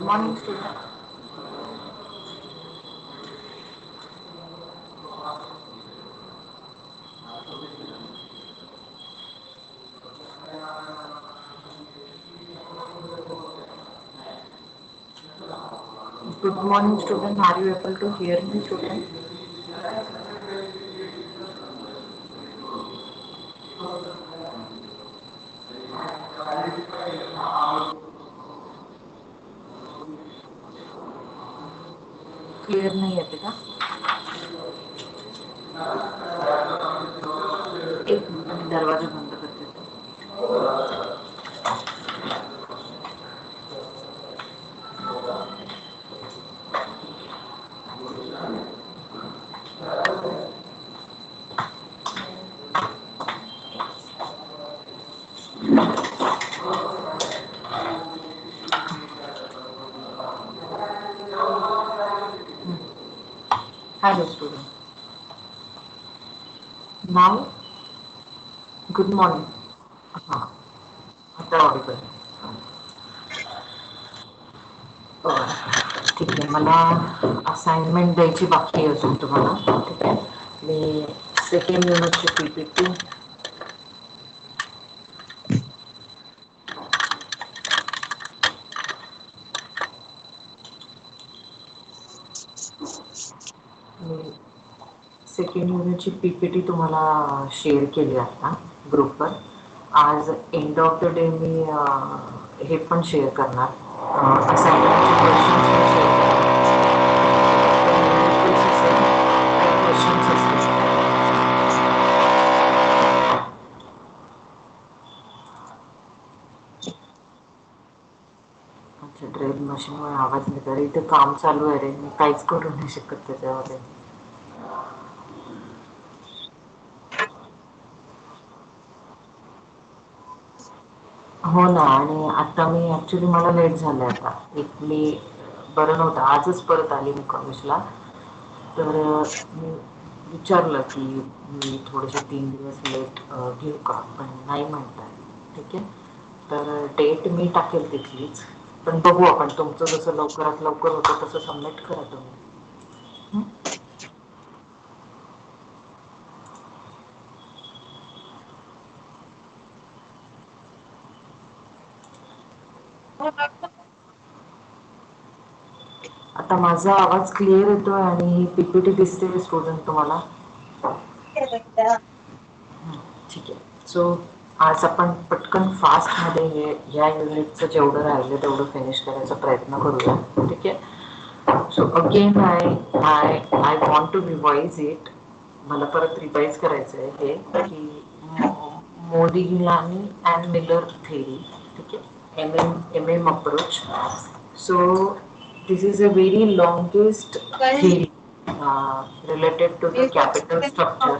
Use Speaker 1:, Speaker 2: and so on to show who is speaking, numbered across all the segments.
Speaker 1: Morning, student. Good morning, student. Are you able to hear me, student? Clear नहीं येते का? एक minute मी दरवाजा बंद करते. Hello, student. Now, good morning. हां, आता ऑडिबल. ठीक आहे. मला असाइनमेंट द्यायची बाकी आहे अजून तुम्हाला. ठीक आहे. मी सेकंड युनिटची PPT सेकंड युनिटची PPT तुम्हाला शेअर केली आता ग्रुपवर. आज एंड ऑफ द डे मी हे पण शेअर करणार, असाइनमेंटचे क्वेश्चन्स पण शेअर करणार. काही क्वेश्चन्स असतील. अच्छा, ड्रिल मशीनमुळे आवाज नाही तर इथे काम चालू आहे रे, मी काहीच करू नाही शकत त्याच्यामध्ये. हो ना, आणि आता मी ॲक्च्युली मला लेट झालं आहे आता. एक मी बरं नव्हतं, आजच परत आली मी कॉलेजला. तर मी विचारलं की मी थोडेसे 3 दिवस लेट घेऊ का, पण नाही म्हणताय. ठीक आहे. तर डेट मी टाकेल तिथलीच, पण बघू आपण, तुमचं जसं लवकरात लवकर होतं तसं सबमिट करा तुम्ही. हं? आता माझा आवाज क्लिअर येतोय आणि ही PPT दिसते स्टुडंट तुम्हाला? ठीक आहे. सो आज आपण पटकन फास्टमध्ये हे ह्या युनिटचं जेवढं राहिलं तेवढं फिनिश करायचा प्रयत्न करूया. ठीक आहे. So again I I want to revise it. मला परत रिवाइज करायचं आहे हे की मोदिगिलानी अँड मिलर थेरी. ठीक आहे. MM approach. So this is a very longest theory related to the capital structure.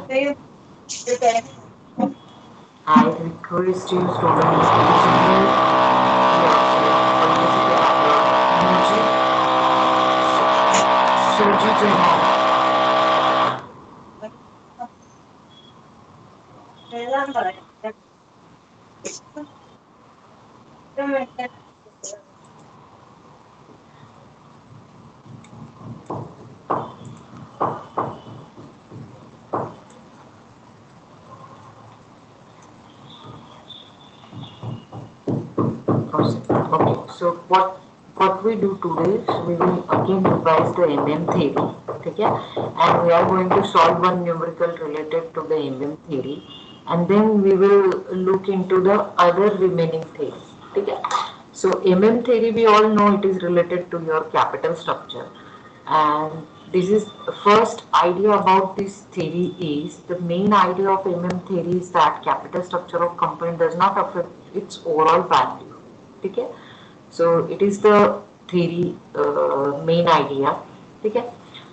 Speaker 1: I request you students to Okay, so what we do today is we will again revise the MM theory. Okay, and we are going to solve one numerical related to the MM theory, and then we will look into the other remaining theories. Okay, so MM theory we all know it is related to your capital structure, and this is first idea about this theory is the main idea of MM theory is that capital structure of company does not affect its overall value. Okay, so it is the theory main idea. Okay,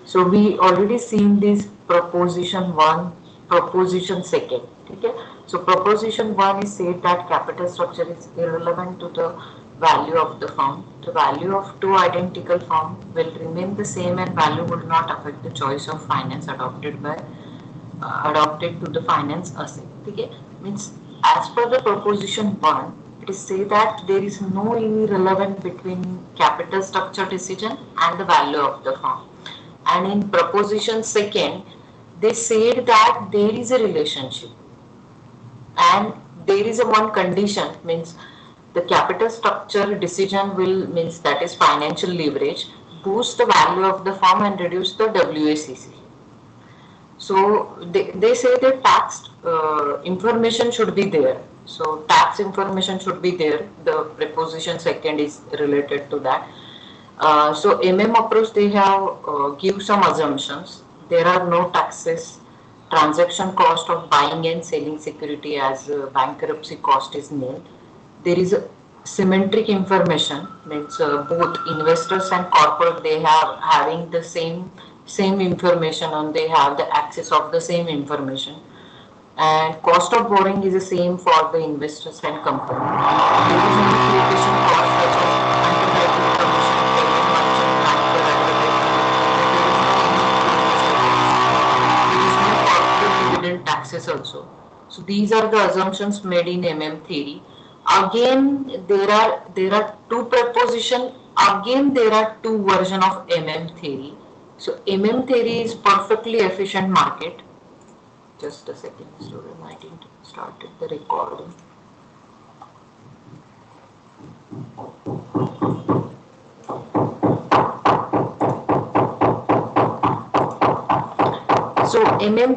Speaker 1: so we already seen this proposition 1, proposition 2. Okay, so proposition 1 is said that capital structure is irrelevant to the value of the firm. The value of two identical firm will remain the same and value would not affect the choice of finance adopted to the finance asset. Okay, means as per the proposition 1, it is say that there is no any relevance between capital structure decision and the value of the firm. And in proposition second, they said that there is a relationship and there is a one condition, means the capital structure decision will, means that is financial leverage, boost the value of the firm and reduce the WACC. So they say that tax information should be there. So tax information should be there. The preposition second is related to that. So approach, they have give some assumptions. There are no taxes. Transaction cost of buying and selling security as bankruptcy cost is nil. There is a symmetric information, means both investors and corporate, they have having the same information and they have the access of the same information, and cost of borrowing is the same for the investors and company. There is no creation cost such as underwriting commission, payment merchant banker advertising. There is no corporate dividend taxes also. So these are the assumptions made in theory. Again, there are two preposition. Again, there are two version of theory. So theory is perfectly efficient market. Just a second, student. I didn't started the recording. So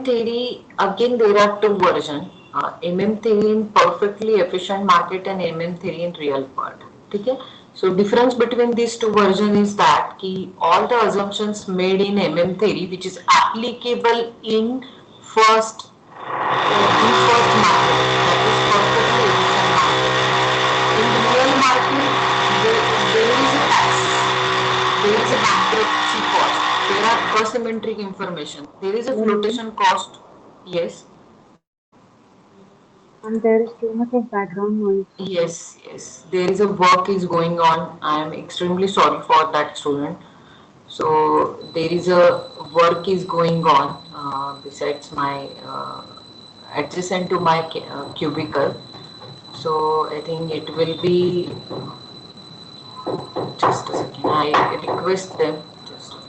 Speaker 1: theory, again there are two versions. theory in perfectly efficient market and theory in real world. Okay? So difference between these two versions is that all the assumptions made in theory which is applicable in first market, that is perfectly efficient market. In real market, there is a tax, there is a bankruptcy cost, there are asymmetric information, there is a flotation cost. Yes.
Speaker 2: And there is too much of background noise.
Speaker 1: Yes. There is a work is going on. I am extremely sorry for that, student. So there is a work is going on besides my adjacent to my cubicle. So I think it will be just a second. I request them. Just a second.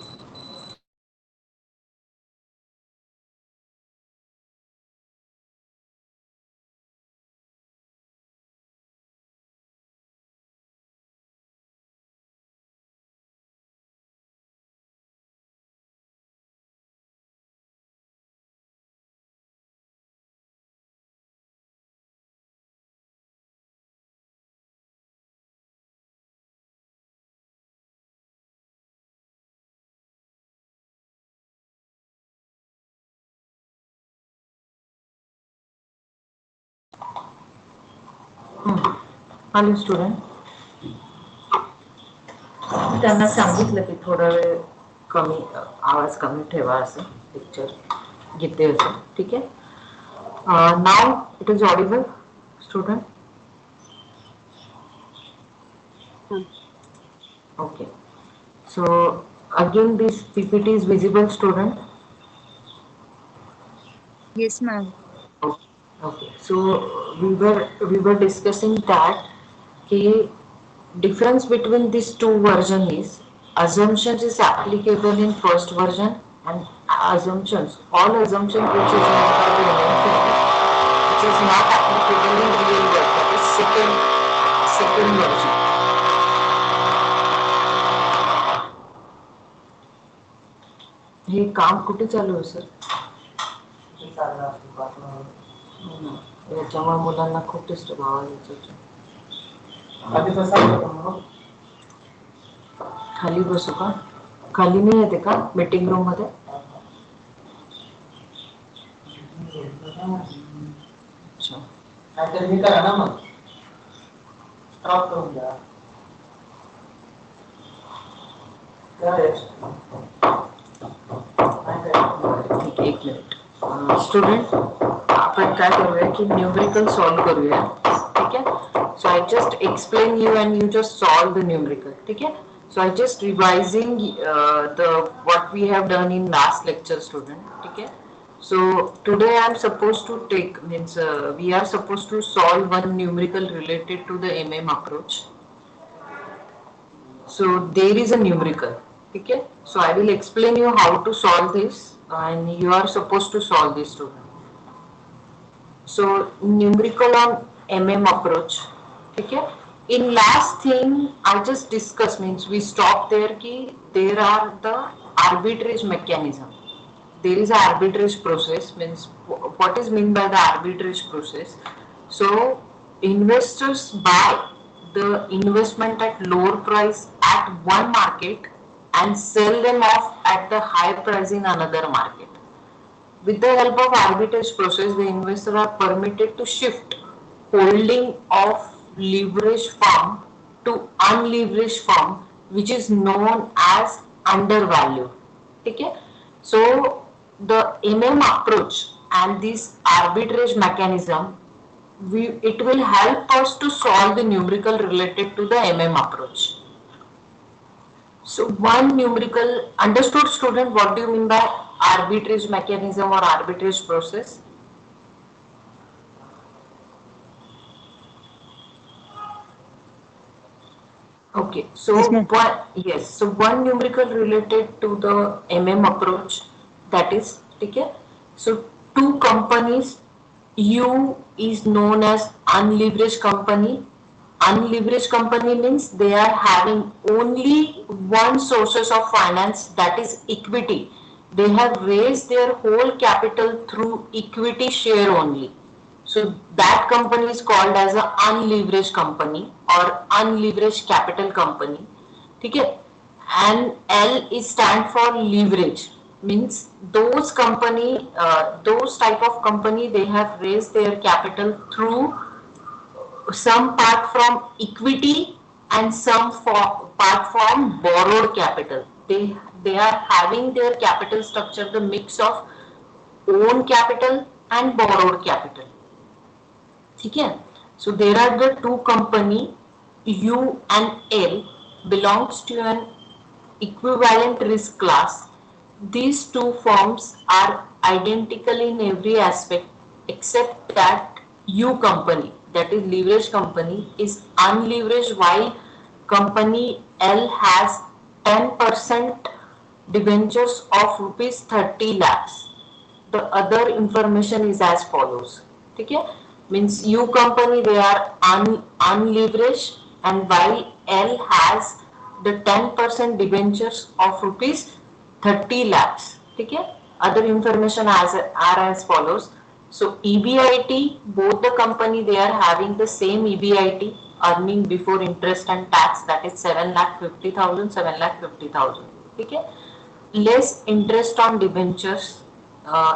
Speaker 1: Hello, student. मी त्यांना सांगितलं की थोडा वेळ कमी आवाज कमी ठेवा असं लेक्चर घेते असं. ठीक आहे. Now it is Audible, student. Okay. So again this PPT is visible, student.
Speaker 2: Yes, ma'am.
Speaker 1: Okay. So we were discussing that the difference between these two versions is assumptions is applicable in first version and assumptions, all assumptions which is made by the which is not applicable in real world, that is second version. हे काम कुठे चालू आहे sir? याच्यामुळे मुलांना खूप disturb आवाज येतो. खाली बसू का? खाली नाही येते का मीटिंग रूम मध्ये? अच्छा. नाहीतर हे करा ना मग स्टॉप करून द्या. ठीक आहे, एक मिनिट. स्टुडंट, आपण काय करूया की न्यूमेरिकल सॉल्व करूया. ठीक आहे. So I just explain you and you just solve the numerical. ठीक आहे. So I just revising the what we have done in last lecture, student. ठीक है. So today I am supposed to take we are supposed to solve one numerical related to the MM approach. So there is a numerical. Okay. So I will explain you how to solve this, and you are supposed to solve this too. So numerical on MM approach. Okay. In last thing I just discussed, means we stop there ki there are the arbitrage mechanism. There is an arbitrage process, means what is meant by the arbitrage process. So investors buy the investment at lower price at one market and sell them off at the high price in another market. With the help of arbitrage process, the investors are permitted to shift holding of leveraged firm to unleveraged firm, which is known as undervalued. Okay? So the MM approach and this arbitrage mechanism, it will help us to solve the numerical related to the MM approach. So one numerical, understood student, what do you mean by arbitrage mechanism or arbitrage process? Okay,
Speaker 2: Yes,
Speaker 1: so
Speaker 2: ma'am.
Speaker 1: one numerical related to the MM approach, that is, okay. So two companies, U is known as unleveraged company. Unleveraged company means they are having only one sources of finance, that is equity. They have raised their whole capital through equity share only. So that company is called as an unleveraged company or unleveraged capital company. Okay? And L is stand for leverage, means those type of company, they have raised their capital through some part from equity and some part from borrowed capital. They are having their capital structure the mix of own capital and borrowed capital. ठीक है. So there are the two company, U and L, belongs to an equivalent risk class. These two firms are identical in every aspect except that U company, that is leverage company, is unleveraged, while company L has 10% debentures of rupees 30 lakhs. The other information is as follows. Okay, means U company, they are unleveraged, and while L has the 10% debentures of rupees 30 lakhs. Okay, other information are as follows. So EBIT, both the company, they are having the same EBIT, earning before interest and tax, that is 7,50,000, 7,50,000. Okay, less interest on debentures.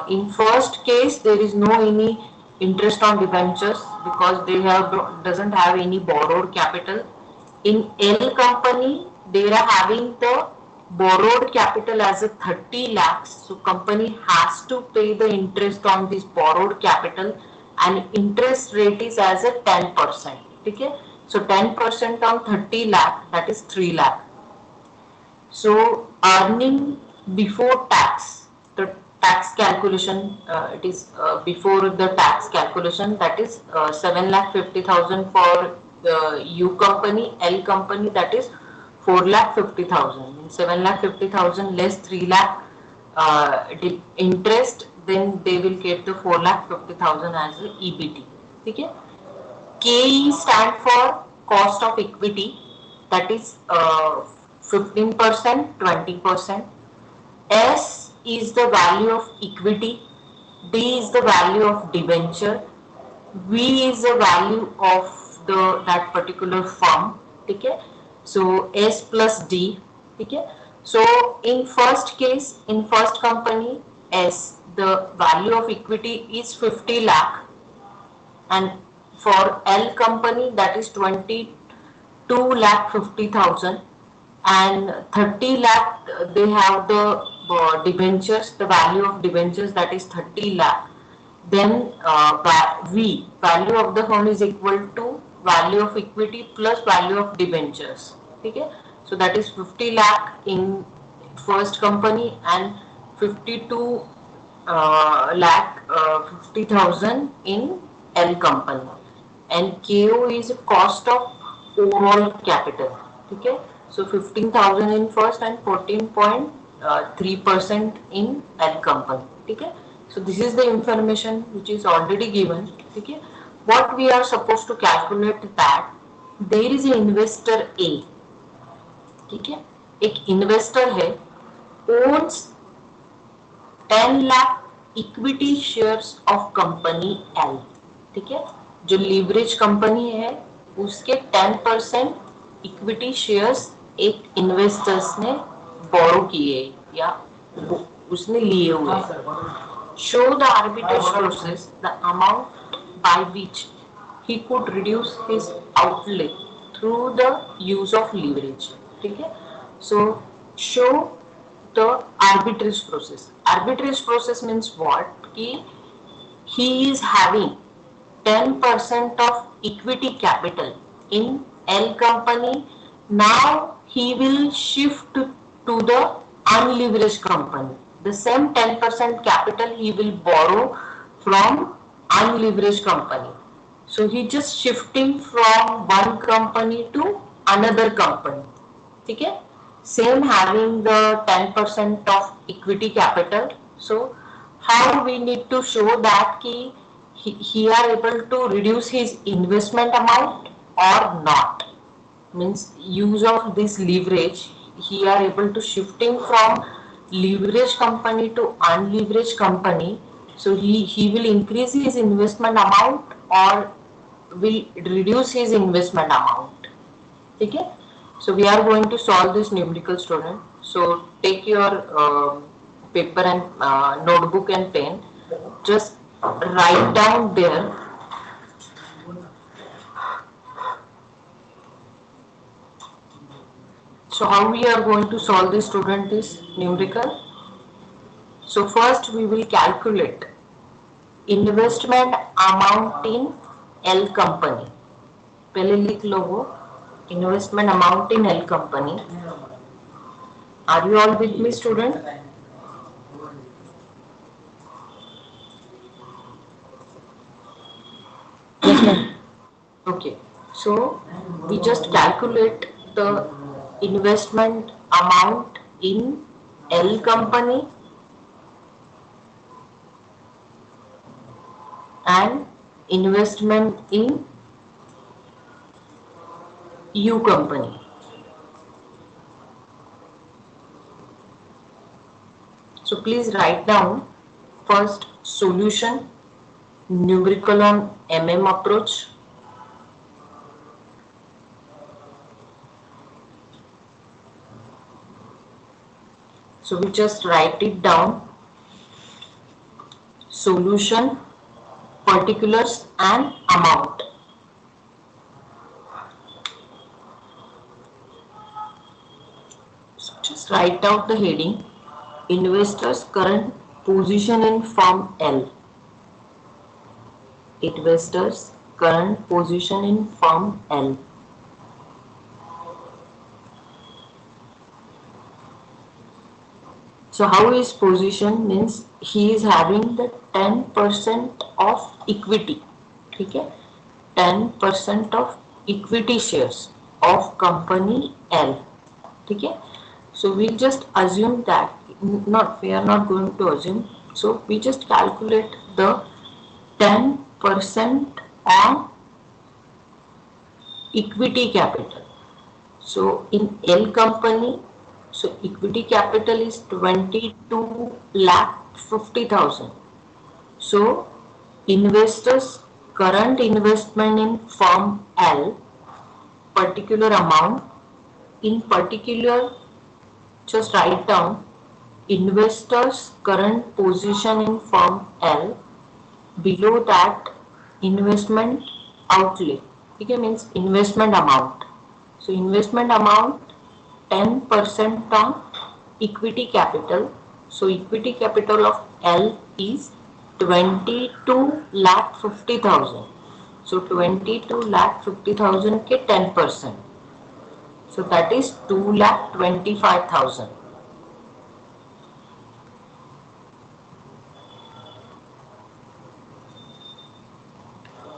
Speaker 1: In first case, there is no any interest on debentures because they have doesn't have any borrowed capital. In L company, they are having the borrowed capital as a 30 lakhs. So company has to pay the interest on this borrowed capital, and interest rate is as a 10%. Okay, so 10% on 30 lakh, that is 3 lakh. So earning before tax, the tax calculation, it is before the tax calculation, that is 7,50,000 for U company, L company, that is 4,50,000. 7,50,000 less 3 lakh interest, then they will get the 4,50,000 as a EBT. Okay? KE stand for cost of equity, that is 15%, 20%. S is the value of equity, D is the value of debenture, V is the value of that particular firm. Okay, so S plus D. Okay, so in first case, in first company S, the value of equity is 50 lakh, and for L company, that is 22 lakh 50,000, and 30 lakh they have the debentures, the value of debentures, that is 30 lakh. Then V, value of the fund, is equal to value of equity plus value of debentures. Okay, so that is 50 lakh in first company and 52 lakh 50,000 in L company, and KO is cost of overall capital. Okay, so 15,000 in first and 14.3% in L company. Okay, so this is the information which is already given. Okay, what we are supposed to calculate that there is an investor A. ठीक है, एक investor है, owns 10 lakh equity shares of company L. ठीक है, जो leverage company है उसके 10% equity shares एक इन्वेस्टर्स ने बोरो किए या उसने लिए हुए. Show the arbitrage process the amount by which he could reduce his outlay through the use of leverage. ठीक है, so show the arbitrage process. Arbitrage process means what? कि he is having 10% of equity capital in L company. Now he will shift to the unleveraged company. The same 10% capital he will borrow from unleveraged company. So he just shifting from one company to another company. ठीक है, same having the 10% of equity capital. So how we need to show that he are able to reduce his investment amount or not. Means use of this leverage, he are able to shifting from leverage company to unleveraged company. So he will increase his investment amount or will reduce his investment amount. ठीक है, so we are going to solve this numerical, student. So take your paper and notebook and pen, just write down there. So how we are going to solve this, student, is numerical. So first we will calculate investment amount in L company. पहले लिख लो वो investment amount in L company. Are you all with me, student?
Speaker 2: Yes, ma'am.
Speaker 1: Okay, so we just calculate the investment amount in L company and investment in U company. So please write down first solution, numerical on approach. So we just write it down, solution, particulars and amount. So just write out the heading, investors current position in firm L. Investors current position in firm L. So how his position means he is having the 10% of equity. ठीक है, 10% of equity shares of company L. ठीक है, so we'll just assume that we are not going to assume. So we just calculate the 10% on equity capital. So in L company, so equity capital is 22 lakh 50,000. So investors current investment in firm L, particular amount, in particular just write down investors current position in firm L, below that investment outlay. Okay, means investment amount. So investment amount 10% on equity capital. So equity capital of L is 22 lakh 50,000. So 22 lakh 50,000 के 10%. So that is 2 lakh 25,000.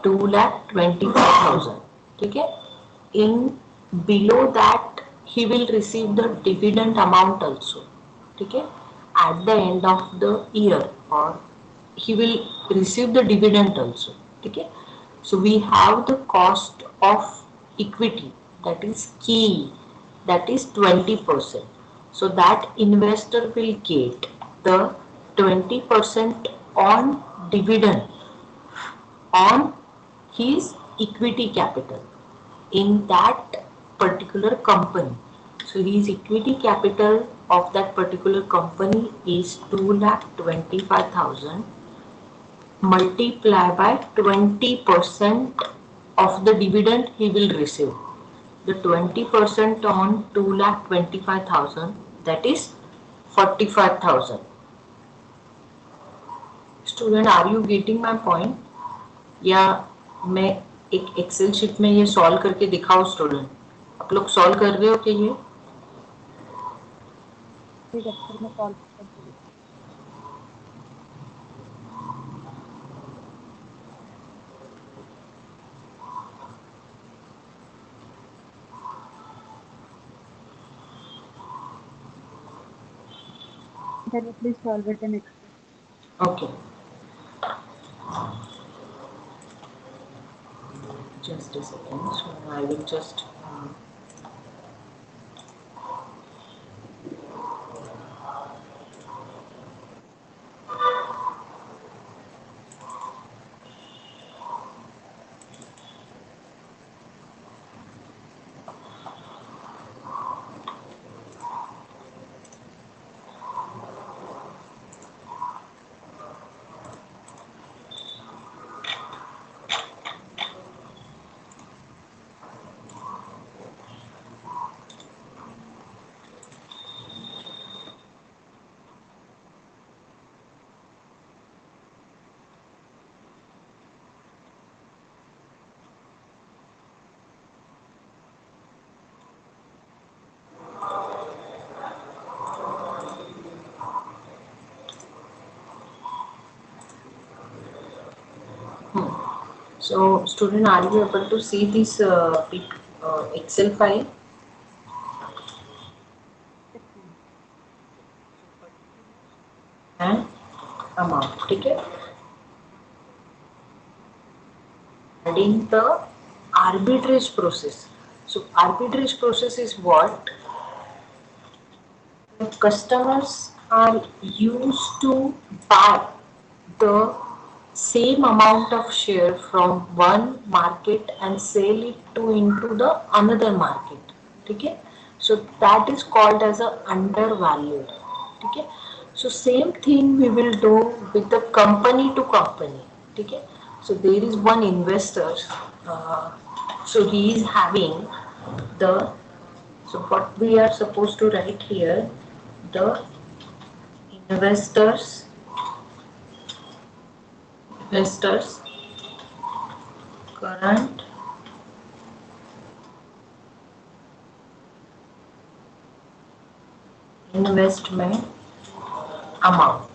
Speaker 1: 2,25,000. ठीक है. In below that he will receive the dividend amount also. ठीक है. At the end of the year, or he will receive the dividend also. ठीक है. So we have the cost of equity, that is key, that is 20%. So that investor will get the 20% on dividend on his equity capital in that particular company. So his equity capital of that particular company is 2,25,000 multiplied by 20% of the dividend he will receive. The 20% on 2,25,000, that is 45,000. Student, are you getting my point? या मैं एक Excel sheet में ये solve करके दिखाऊं student? आप लोग solve कर रहे हो क्या ये?
Speaker 2: ठीक है सर, मैं कॉल करके देखती हूँ। Can you please solve it in Excel?
Speaker 1: Okay, just a second. So I will just so student, are you able to see this big Excel file?
Speaker 2: Yes, ma'am.
Speaker 1: And amount, ठीक है? Adding the arbitrage process. So arbitrage process is what? The customers are used to buy the same amount of share from one market and sell it to into the another market. ठीक है? So that is called as a undervalued. ठीक है? So same thing we will do with the company to company. ठीक है? So there is one investor. Uh, so he is having the, so what we are supposed to write here, the investors investors current investment amount.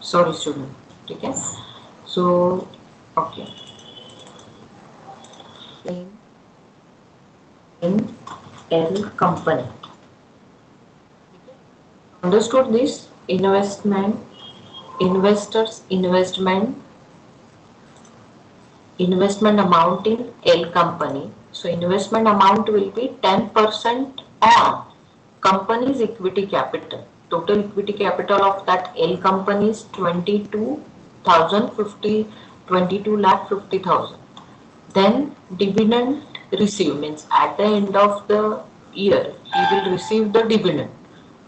Speaker 1: Sorry student, ठीक है। So okay, in L company, understood this? Investment amount in L company. So investment amount will be 10% on company's equity capital. Total equity capital of that L company is 22 lakh 50,000. Then dividend receive means at the end of the year he will receive the dividend.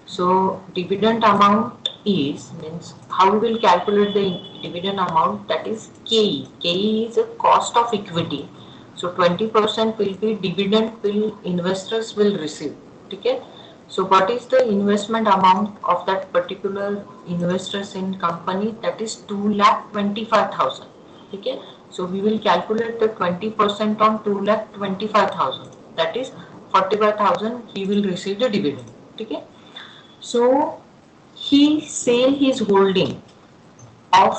Speaker 1: So dividend amount is, means how we will calculate the dividend amount, that is KE. KE is a cost of equity. So 20% will be dividend will investors will receive. Okay. So what is the investment amount of that particular investors in company? That is 2,25,000. Okay. So we will calculate the 20% on 2,25,000. That is 45,000 he will receive the dividend. Okay. So he sell his holding of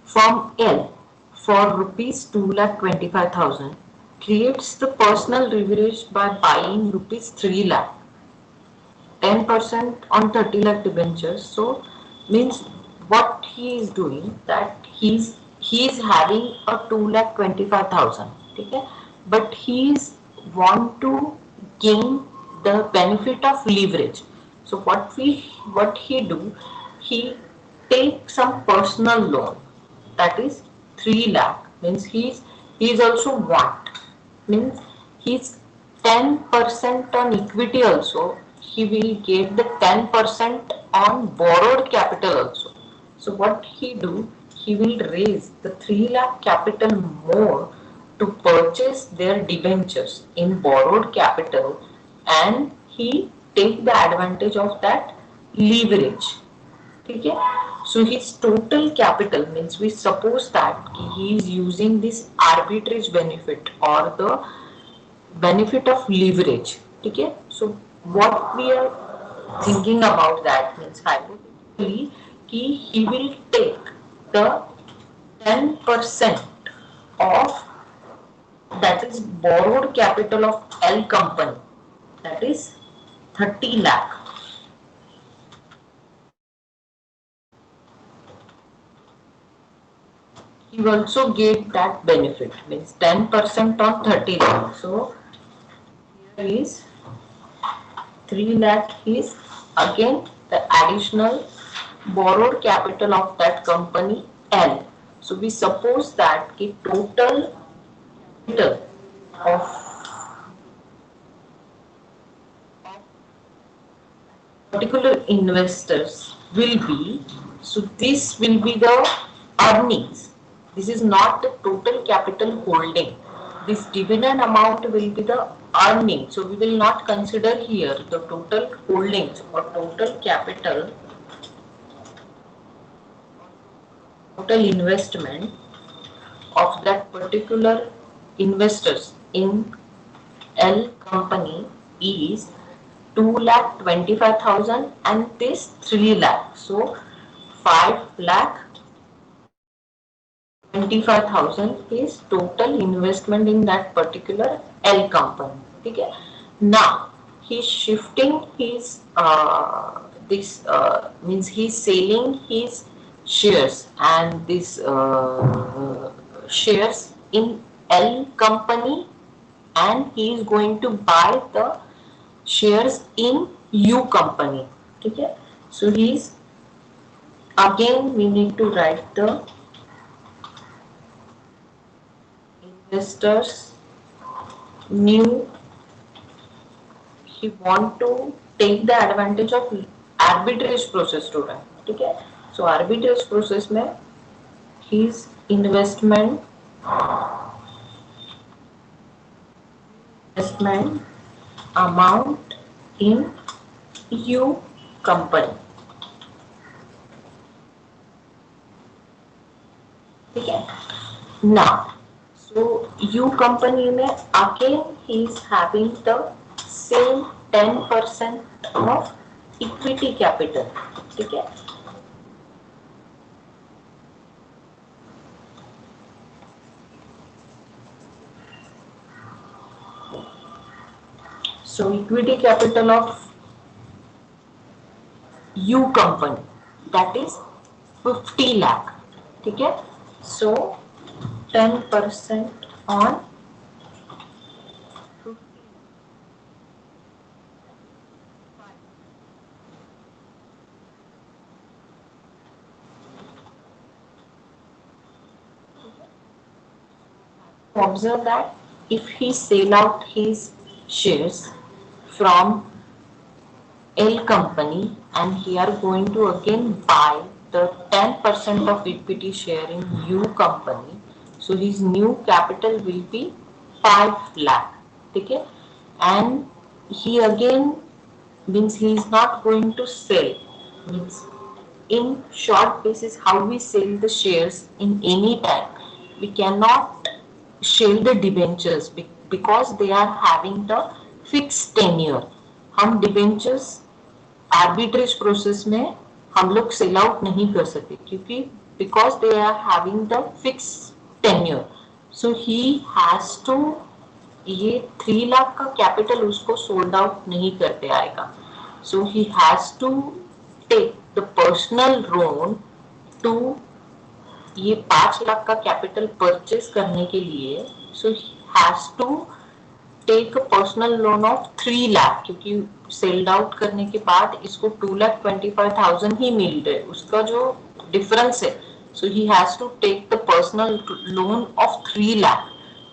Speaker 1: from L for rupees 2,25,000, creates the personal leverage by buying rupees 3 lakh, 10% on 30 lakh debentures. So means what he is doing, that he is having a 2,25,000, okay, but he is want to gain the benefit of leverage. So what he do, he take some personal loan, that is 3 lakh, means he is also want, means he's 10% on equity also, he will get the 10% on borrowed capital also. So what he do, he will raise the 3 lakh capital more to purchase their debentures in borrowed capital, and he take the advantage of that leverage. ठीक है. So his total capital, means we suppose that he is using this arbitrage benefit or the benefit of leverage. ठीक है. So what we are thinking about that, means hypothetically he will take the 10% of, that is borrowed capital of L company, that is 30 lakh. He also get that benefit, means 10% on 30 lakh. So here is 3 lakh is again the additional borrowed capital of that company L. So we suppose that the total capital of particular investors will be, so this will be the earnings. This is not the total capital holding. This dividend amount will be the earning. So we will not consider here the total holdings or total capital, total investment of that particular investors in L company is 2,25,000 and this 3 lakh. So 5,25,000 is total investment in that particular L company. Okay. Now he's shifting his this means he's selling his shares, and this shares in L company, and he is going to buy the shares in U company. Okay. So he's, again we need to write the investors new, he want to take the advantage of arbitrage process to run. Okay. So arbitrage process में his investment amount in U company. ठीक है. Now, so U company में again he is having the same 10% of equity capital. ठीक है. So equity capital of U company, that is 50 lakh. ठीक है, so 10% on 50 lakh. Observe that if he sell out his shares from L company and he are going to again buy the 10% of equity share in U company, so his new capital will be 5 lakh. Okay, and he again means he is not going to sell, means in short basis how we sell the shares in any time, we cannot sell the debentures because they are having the fixed tenure. हम debentures arbitrage process में हम लोग sell out नहीं कर सकते क्योंकि because they are having the fix tenure, so he has to, ये 3 लाख का कैपिटल उसको सोल्ड आउट नहीं करते आएगा, so he has to take the personal loan to, ये 5 लाख का कैपिटल परचेज करने के लिए, so he has to take a personal loan of 3 lakh, क्योंकि सेल्ड आउट करने के बाद इसको 2,25,000 ही मिल रहे, उसका जो डिफरेंस है, so he has to take the personal loan of 3 lakh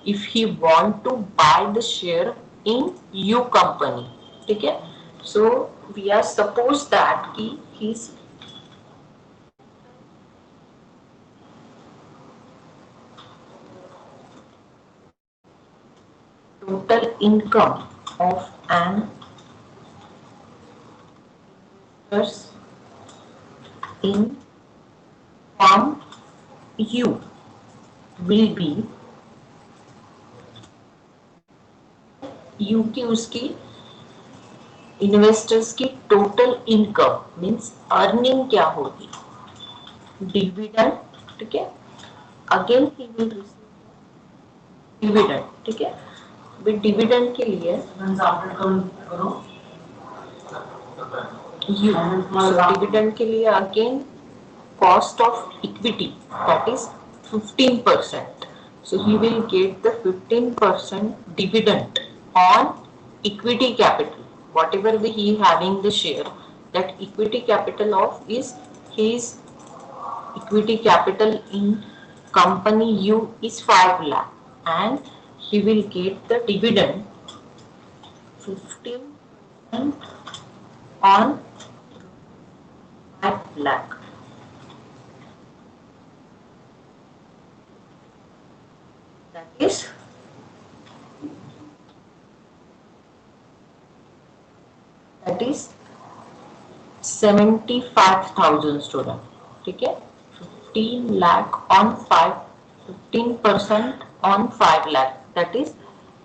Speaker 1: if he want to buy the share in U company. ठीक है, so we are suppose that कि he total income of an investors in firm U will be U की उसकी investors की total income means earning क्या होगी, dividend. ठीक है, again he will receive dividend. ठीक है, डिविडेंड के लिए यू, डिविडेंड के लिए again cost of equity, that is 15%, so he will get the 15% dividend on equity capital, whatever he having the share, that equity capital of is his equity capital in company U is 5 lakh and he will get the dividend 15% on 5 lakh. That is 75,000 student. ठीक है, 15 lakh on 5, 15% on 5 lakh, that is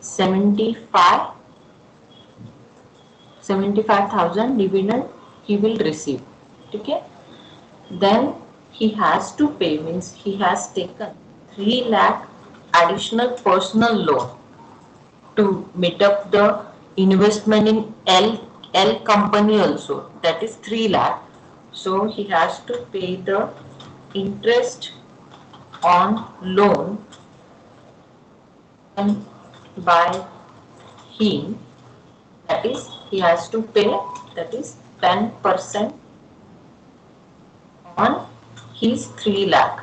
Speaker 1: 75,000 dividend he will receive. ठीक है, then he has to pay, means he has taken 3 lakh additional personal loan to meet up the investment in L company also, that is 3 lakh, so he has to pay the interest on loan by him, that is he has to pay, that is 10% on his 3 lakh.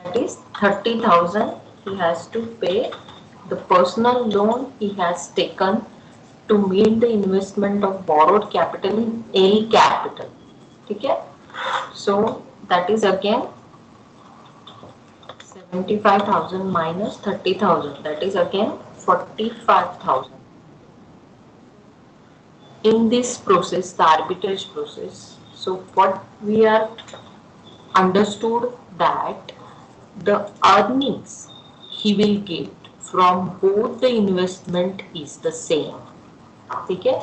Speaker 1: That is 30,000 he has to pay the personal loan he has taken to meet the investment of borrowed capital in A capital. ठीक है, so that is again 75,000 minus 30,000, that is again 45,000. In this process, the arbitrage process, so what we are understood that the earnings he will get from both the investment is the same. ठीक है,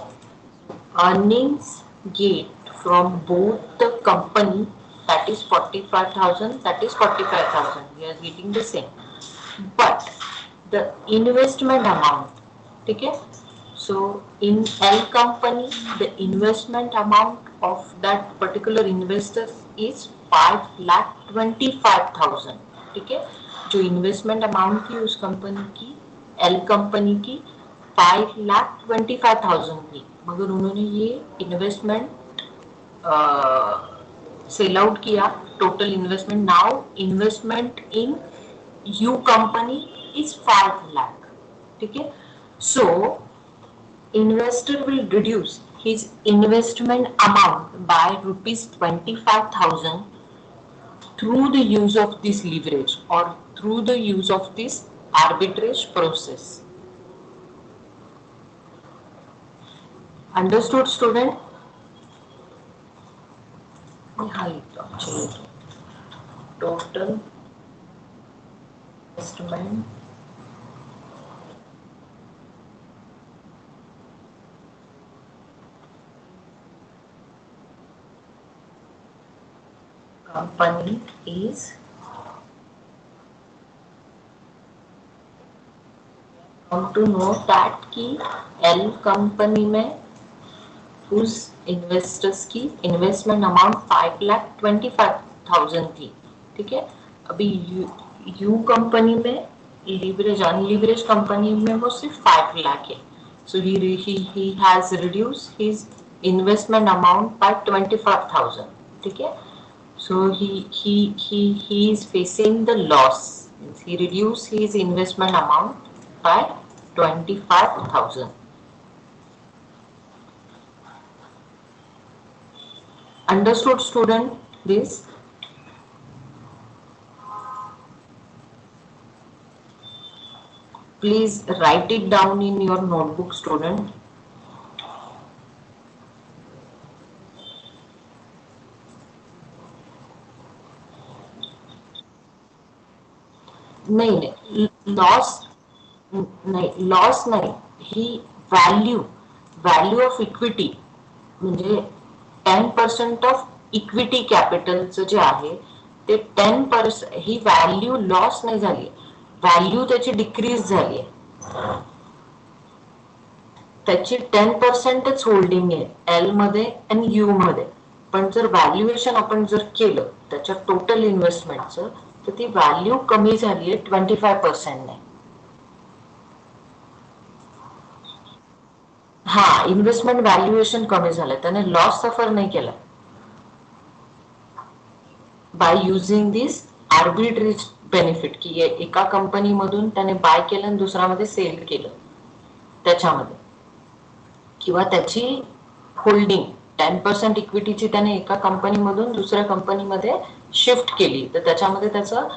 Speaker 1: earnings get from both the company, that is 45,000, that is 45,000, we are getting the same. but the investment amount, ठीक है. So in L company, the investment amount of that particular investor is 5,25,000. ठीक है. जो investment amount थी उस company की, L company की 5,25,000 थी, मगर उन्होंने ये इन्वेस्टमेंट सेल आउट किया. Total investment, now investment in U company is 5 lakh. ठीक है. सो investor will reduce his investment amount by rupees 25,000 through the use of this leverage or through the use of this arbitrage process. Understood, student? Total investment company is how to know that कि L company में उस investors की investment amount 5,25,000 थी. ठीक है. अभी U company में leverage unleverage company में वो सिर्फ 5 लाख है. So he has reduce his investment amount by 25,000. ठीक है. So he is facing the loss. He reduced his investment amount by 25,000. Understood, student? This. Please write it down in your notebook, student. नहीं, loss नाही, loss नाही, ही value of equity, म्हणजे 10% of equity कॅपिटलचं जे आहे ते 10%, ही value loss नाही झाली, value त्याची decrease झाली आहे. त्याची 10%च होल्डिंग आहे एल मध्ये आणि यू मध्ये. पण जर व्हॅल्युएशन आपण जर केलं त्याच्या टोटल इन्व्हेस्टमेंटचं तर ती व्हॅल्यू कमी झाली आहे 25%. हा, इन्व्हेस्टमेंट व्हॅल्युएशन कमी झालं, त्याने लॉस सफर नाही केला by using this arbitrage benefit, की एका कंपनीमधून त्याने बाय केलं आणि दुसऱ्यामध्ये सेल केलं, त्याच्यामध्ये किंवा त्याची होल्डिंग 10% इक्विटीची त्याने एका कंपनीमधून दुसऱ्या कंपनीमध्ये शिफ्ट केली, तर त्याच्यामध्ये त्याचं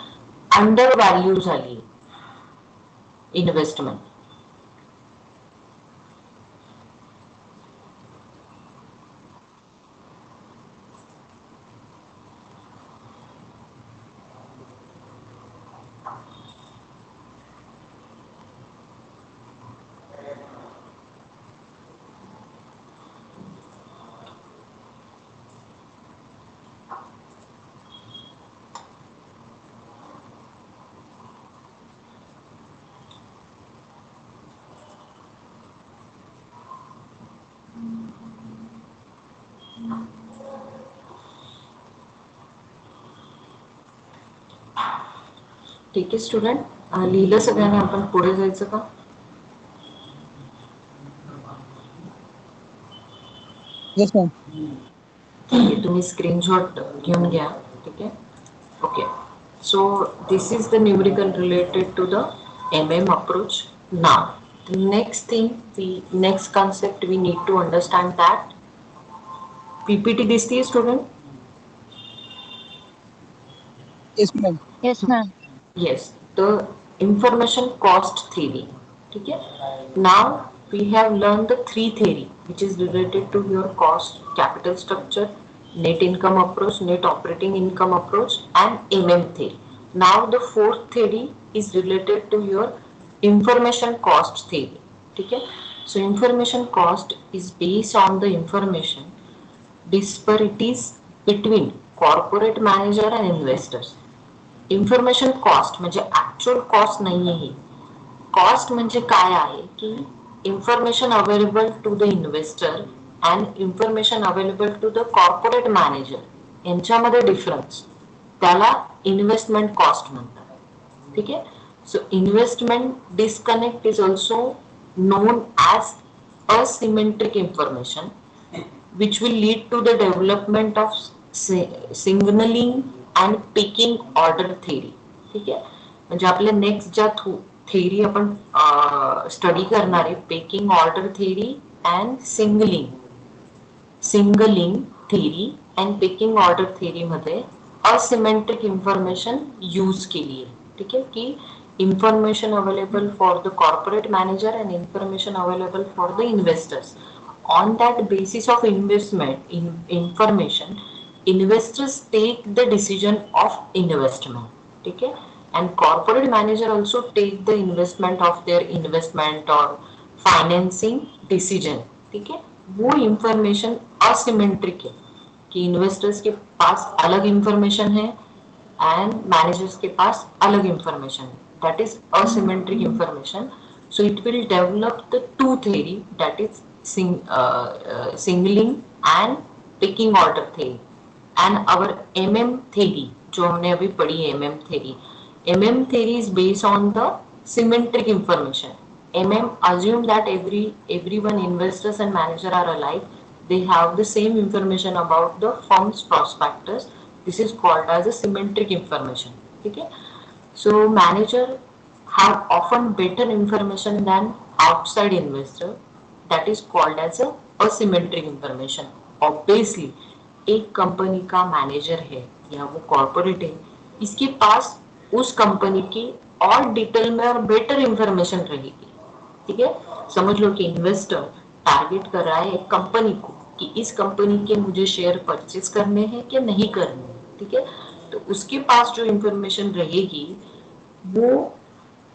Speaker 1: अंडर व्हॅल्यू झाली इन्व्हेस्टमेंट. ठीक आहे स्टुडंट, लिहिलं सगळ्यांनी, आपण पुढे जायचं का?
Speaker 3: Yes, ma'am.
Speaker 1: ठीक आहे, तुम्ही स्क्रीनशॉट घेऊन घ्या. ठीक आहे. Okay. So this is the numerical related to the MM approach. Now the next concept we need to understand that PPT दिसतीये student?
Speaker 3: Yes, ma'am.
Speaker 2: Yes, ma'am.
Speaker 1: Yes, the information cost theory. ठीक है. Now we have learned the three theory which is related to your cost, capital structure, net income approach, net operating income approach, and MM theory. Now the fourth theory is related to your information cost theory. ठीक है. So information cost is based on the information disparities between corporate manager and investors. Information cost म्हणजे actual cost नाही आहे. Cost म्हणजे काय आहे की information available to the investor and information available to the corporate manager यांच्यामध्ये difference, त्याला investment cost म्हणतात. ठीक आहे. So investment disconnect is also known as asymmetric information which will lead to the development of signaling and picking order theory. ठीक आहे. म्हणजे आपल्या next ज्या थेअरी आपण स्टडी करणार आहे, packing order theory and singling theory and packing order theory मध्ये asymmetric information use केली आहे. ठीक आहे. की information available for the corporate manager and information available for the investors. On that basis of investment in information, investors take the decision of investment. ठीक है. And corporate manager also take the investment of their investment or financing decision. ठीक है. वो information asymmetric है कि investors के पास अलग information है एंड मैनेजर्स के पास अलग इंफॉर्मेशन है. That is asymmetric information. So it will develop the two theory, that is singling and picking order theory. And our MM theory जो हमने अभी पढ़ी है, MM theory is based on the symmetric information. MM assume that everyone investors and manager are alike. They have the same information about the firm's prospectus. This is called as a symmetric information. ठीक है. So manager have often better information than outside investor. That is called as a asymmetric information. Obviously एक company का manager है या वो corporate है, इसके पास उस कंपनी की और डिटेल में और बेटर इंफॉर्मेशन रहेगी. ठीक है. समझ लो कि इन्वेस्टर टारगेट कर रहा है एक कंपनी को कि इस कंपनी के मुझे शेयर परचेज करने हैं कि नहीं करने हैं. ठीक है. तो उसके पास जो इंफॉर्मेशन रहेगी वो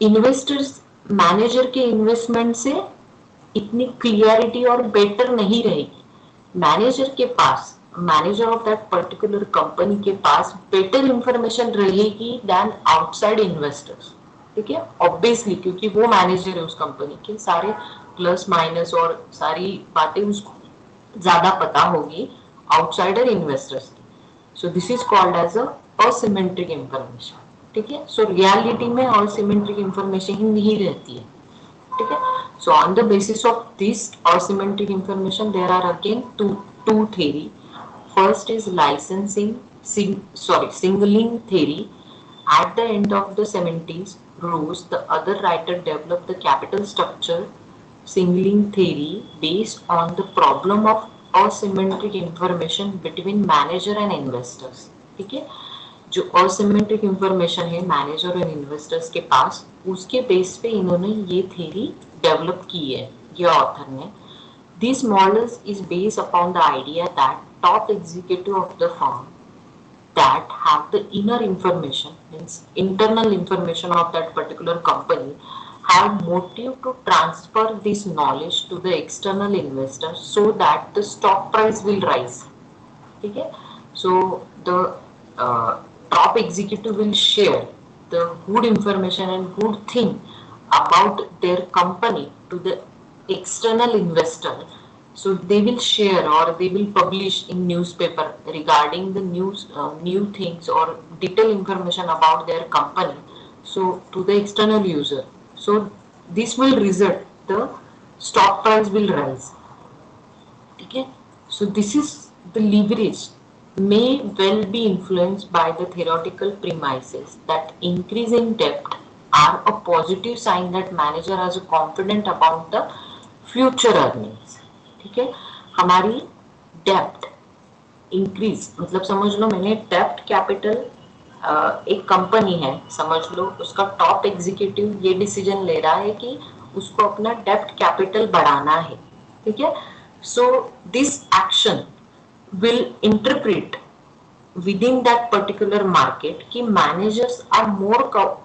Speaker 1: इन्वेस्टर्स मैनेजर के इन्वेस्टमेंट से इतनी क्लियरिटी और बेटर नहीं रहेगी. मैनेजर के पास, manager of that particular company के पास बेटर इंफॉर्मेशन रहेगी देन आउटसाइड इन्वेस्टर्स. ठीक है. ऑब्वियसली क्योंकि वो मैनेजर है उस कंपनी के, सारे प्लस माइनस और सारी बातें उसको ज्यादा पता होगी आउटसाइडर इन्वेस्टर्स की. So this is called as a asymmetric information. ठीक है. सो रियलिटी में asymmetric information ही नहीं रहती है. ठीक है. So on the basis of this asymmetric information there are again two theory. First is singling theory. At the end of the 70s, Rose, the other writer, developed the capital structure singling theory based on the problem of asymmetric information between manager and investors. ठीक है. जो asymmetric information है manager और investors के पास, उसके base पे इन्होंने ये थ्योरी डेवलप की है, ये ऑथर ने. This models is based upon the idea that top executive of the firm that have the inner information, means internal information of that particular company, have motive to transfer this knowledge to the external investors so that the stock price will rise. ठीक है. So the top executive will share the good information and good thing about their company to the external investor. So they will share or they will publish in newspaper regarding the new things or detailed information about their company, so to the external user. So this will result the stock price will rise. Okay. So this is the leverage may well be influenced by the theoretical premises that increasing debt are a positive sign that manager is confident about the future earnings. ठीक है. हमारी डेप्ट increase, मतलब समझ लो मैंने डेप्ट capital, एक company है समझ लो, उसका टॉप एग्जीक्यूटिव ये डिसीजन ले रहा है कि उसको अपना डेप्ट कैपिटल बढ़ाना है. ठीक है. So this action will interpret within that particular market कि managers are more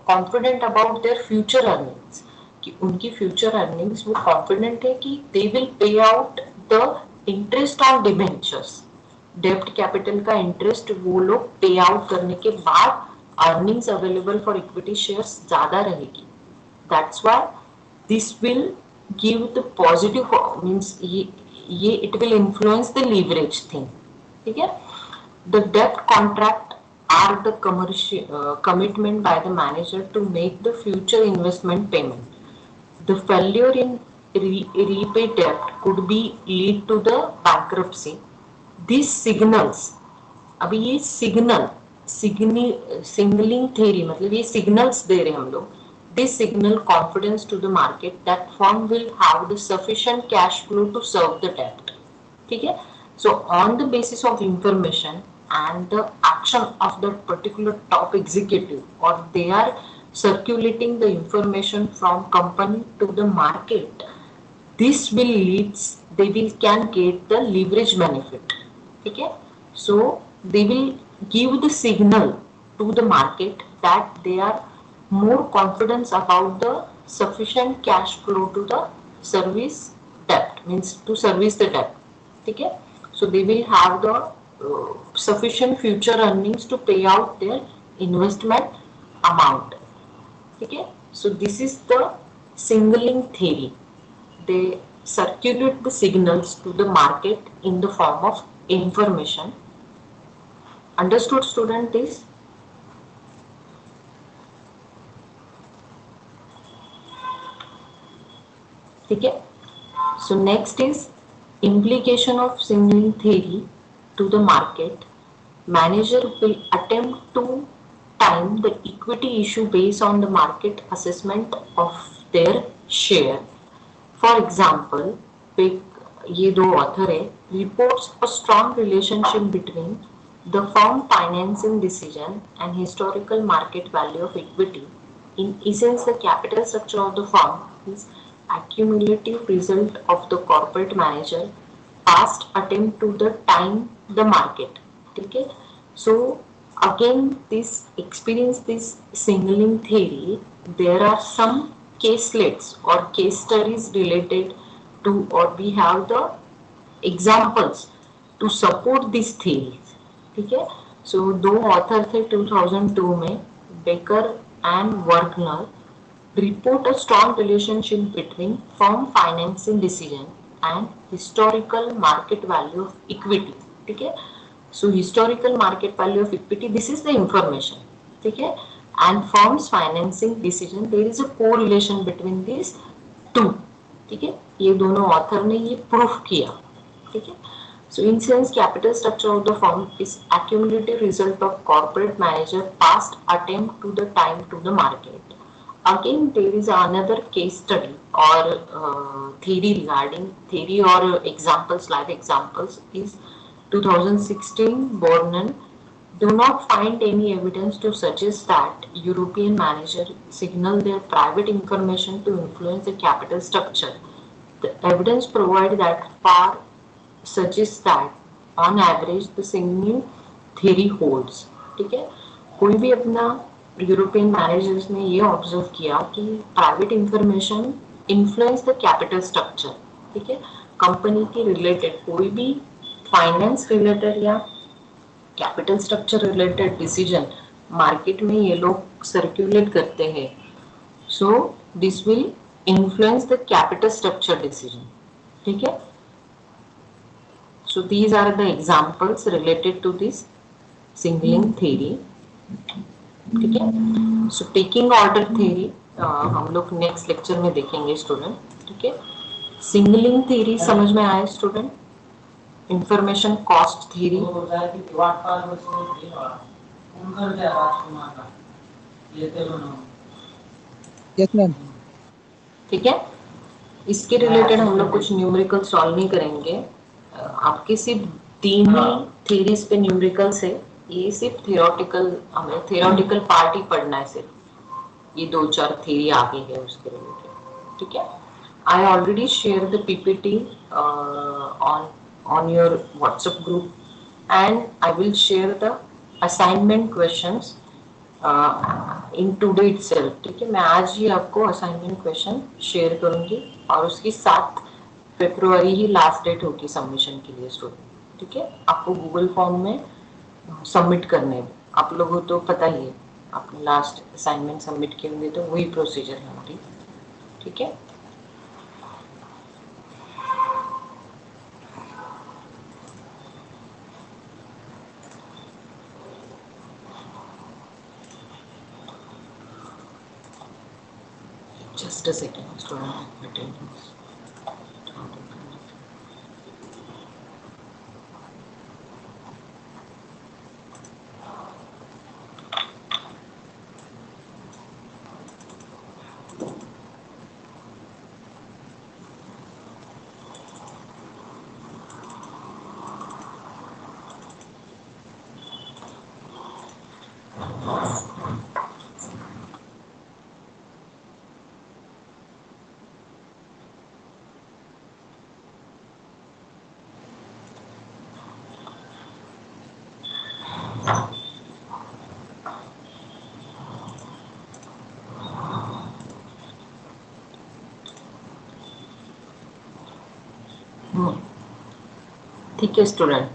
Speaker 1: confident about their future earnings, कि उनकी future earnings वो confident है कि they will pay out the interest on debentures. डेप्ट कैपिटल का इंटरेस्ट वो लोग पे आउट करने के बाद earnings available for equity shares ज़्यादा रहेगी. That's why this will give the positive means ये it will influence the leverage thing. ठीक है. The debt contract are the commitment by the manager to make the future investment payment. The failure in repay debt could be lead to the bankruptcy. These signals, अभी ये signaling theory मतलब ये signals दे रहे हम लोग. This signal confidence to the market that firm will have the sufficient cash flow to serve the debt. ठीक है. So on the basis of information and the action of that particular top executive, or they are circulating the information from company to the market, this will leads they will can get the leverage benefit. ठीक है. So they will give the signal to the market that they are more confident about the sufficient cash flow to the service debt, means to service the debt. ठीक है. So they will have the sufficient future earnings to pay out their investment amount. Okay. So this is the signaling theory. They circulate the signals to the market in the form of information. Understood, student? This? Okay. So next is implication of signaling theory to the market. Manager will attempt to time the equity issue based on the market assessment of their share. For example, ये दो author है, reports a strong relationship between the firm financing decision and historical market value of equity. In essence, the capital structure of the firm is accumulative result of the corporate manager past attempt to the time the market. Okay. So again, this experience, this signaling theory, there are some caselets or case studies related to, or we have the examples to support these theories. ठीक है. So दो author थे 2002 में, baker and वर्गनर, report a strong relationship between firm financing decision and historical market value of equity. ठीक है. So historical market value of equity, this is the information. ठीक है. And firm's financing decision, there is a correlation between these two. ठीक है. ये दोनों author ने ये proof किया. ठीक है. So in sense, capital structure of the firm is accumulative result of corporate manager past attempt to the time to the market. Again, there is another case study or theory regarding theory or examples, live examples is 2016 Bornen do not find any evidence to suggest that European manager signal their private information to influence the capital structure. The evidence provided that far suggests that on average the signaling theory holds. ठीक है. कोई भी अपना European managers ने ये observe किया कि private information influence the capital structure. ठीक है. कंपनी के रिलेटेड कोई भी फाइनेंस रिलेटेड या capital structure related decision market में ये लोग सर्कुलेट करते हैं. So this will influence the capital structure decision. ठीक है. So these are the examples related to this signaling theory. ठीक है. So taking order theory हम लोग नेक्स्ट लेक्चर में देखेंगे स्टूडेंट. ठीक है. signaling theory समझ में आया student? Information cost theory.
Speaker 3: Yes, ma'am.
Speaker 1: ठीक है. इसके रिलेटेड हम लोग कुछ न्यूमेरिकल सॉल्व नहीं करेंगे. आपके सिर्फ तीन ही थ्योरीज पे न्यूमेरिकल्स है. ये सिर्फ थियोरेटिकल, हमें थियोरेटिकल पार्ट ही पढ़ना है सिर्फ. ये दो चार थ्योरी आगे है उसके रिलेटेड. ठीक है. I already share the PPT on your WhatsApp group and I will share the assignment questions in today itself. ठीक है. मैं आज ही आपको असाइनमेंट क्वेश्चन शेयर करूंगी और उसकी 7 फरवरी ही लास्ट डेट होगी सबमिशन के लिए स्टूडेंट. ठीक है. आपको गूगल फॉर्म में सबमिट करने हैं. आप लोगों को तो पता ही है. आपने लास्ट असाइनमेंट सबमिट किए होंगे तो वही प्रोसीजर है हमारी, ठीक है। Just a second, student attendance. ठीक है स्टूडेंट,